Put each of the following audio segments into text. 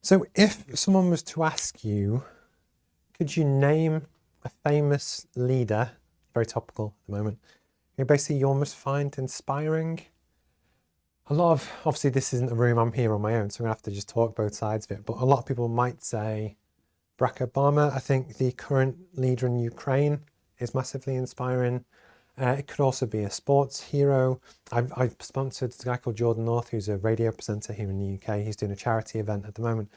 So if someone was to ask you, could you name a famous leader, very topical at the moment, who basically you almost find inspiring? A lot of, obviously this isn't a room, I'm here on my own, so I'm gonna have to just talk both sides of it, but a lot of people might say Barack Obama. I think the current leader in Ukraine is massively inspiring. It could also be a sports hero. I've sponsored a guy called Jordan North, who's a radio presenter here in the UK. He's doing a charity event at the moment.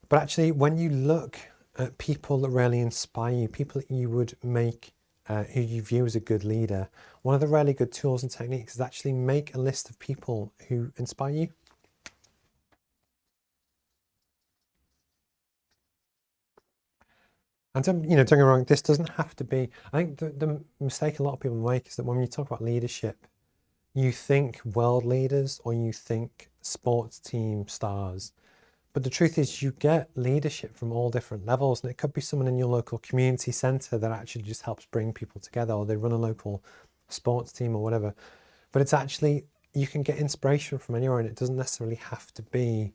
But actually, when you look at people that really inspire you, people that you would make, who you view as a good leader, one of the really good tools and techniques is actually make a list of people who inspire you. And don't get me wrong, this doesn't have to be, I think the mistake a lot of people make is that when you talk about leadership, you think world leaders or you think sports team stars. But the truth is you get leadership from all different levels, and it could be someone in your local community centre that actually just helps bring people together, or they run a local sports team or whatever. But it's actually, you can get inspiration from anywhere, and it doesn't necessarily have to be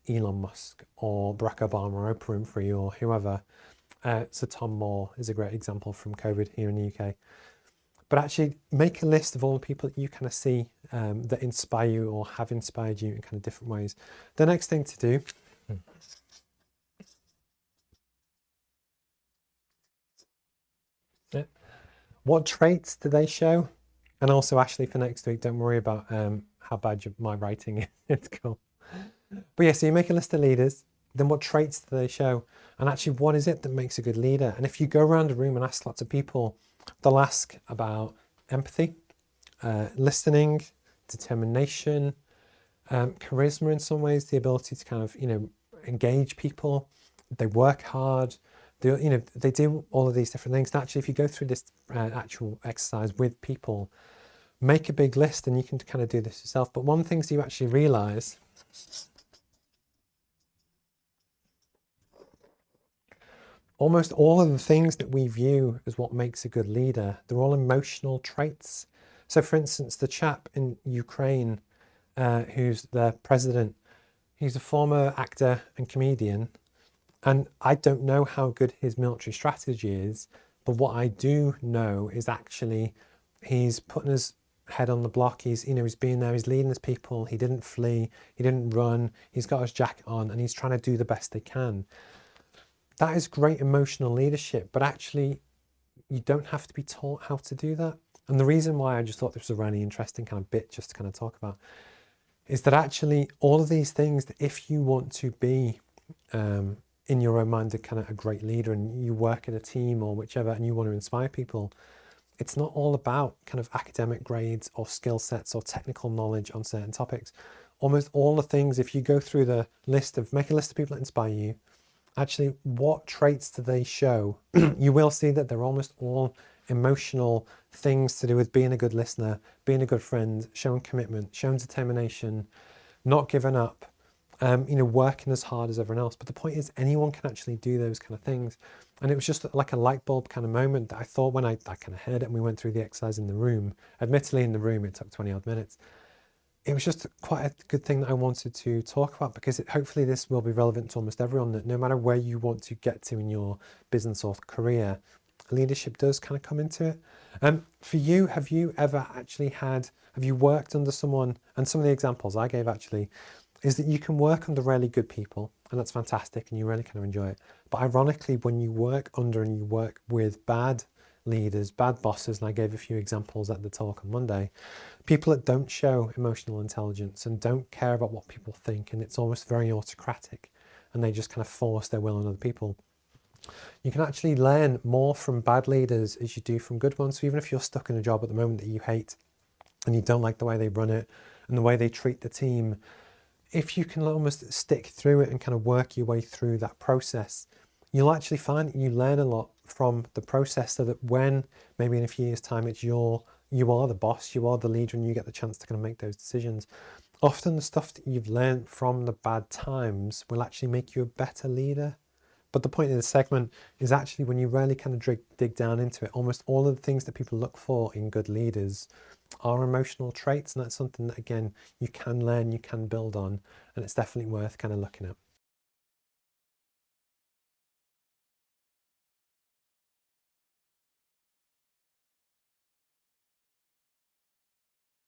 Elon Musk or Barack Obama or Oprah Winfrey or whoever. So Tom Moore is a great example from COVID here in the UK. But actually make a list of all the people that you kind of see that inspire you or have inspired you in kind of different ways. The next thing to do what traits do they show? And also, Ashley, for next week, don't worry about how bad my writing is. It's cool. But yeah, so you make a list of leaders, then what traits do they show? And actually, what is it that makes a good leader? And if you go around a room and ask lots of people, they'll ask about empathy, listening, determination, charisma in some ways, the ability to kind of, engage people. They work hard. They do all of these different things. And actually, if you go through this actual exercise with people, make a big list, and you can kind of do this yourself. But one thing you actually realize, almost all of the things that we view as what makes a good leader, they're all emotional traits. So for instance, the chap in Ukraine, who's the president, he's a former actor and comedian. And I don't know how good his military strategy is, but what I do know is actually he's putting his head on the block. He's being there, he's leading his people. He didn't flee, he didn't run, he's got his jacket on, and he's trying to do the best they can. That is great emotional leadership, but actually you don't have to be taught how to do that. And the reason why I just thought this was a really interesting kind of bit just to kind of talk about is that actually all of these things, that if you want to be in your own mind, kind of a great leader, and you work in a team or whichever, and you want to inspire people, it's not all about kind of academic grades or skill sets or technical knowledge on certain topics. Almost all the things, if you go through the list of, make a list of people that inspire you, actually what traits do they show? You will see that they're almost all emotional things to do with being a good listener, being a good friend, showing commitment, showing determination, not giving up, working as hard as everyone else. But the point is, anyone can actually do those kind of things. And it was just like a light bulb kind of moment that I thought when I kind of heard it and we went through the exercise in the room. Admittedly, in the room, it took 20 odd minutes. It was just quite a good thing that I wanted to talk about, because hopefully this will be relevant to almost everyone, that no matter where you want to get to in your business or career, leadership does kind of come into it. For you, have you ever actually have you worked under someone? And some of the examples I gave actually is that you can work under really good people, and that's fantastic, and you really kind of enjoy it. But ironically, when you work under and you work with bad leaders, bad bosses, and I gave a few examples at the talk on Monday, people that don't show emotional intelligence and don't care about what people think, and it's almost very autocratic, and they just kind of force their will on other people. You can actually learn more from bad leaders as you do from good ones. So even if you're stuck in a job at the moment that you hate and you don't like the way they run it and the way they treat the team, if you can almost stick through it and kind of work your way through that process, you'll actually find that you learn a lot from the process, so that when maybe in a few years' time you are the boss, you are the leader, and you get the chance to kind of make those decisions. Often the stuff that you've learned from the bad times will actually make you a better leader. But the point of this segment is actually when you really kind of dig down into it, almost all of the things that people look for in good leaders are emotional traits. And that's something that, again, you can learn, you can build on, and it's definitely worth kind of looking at.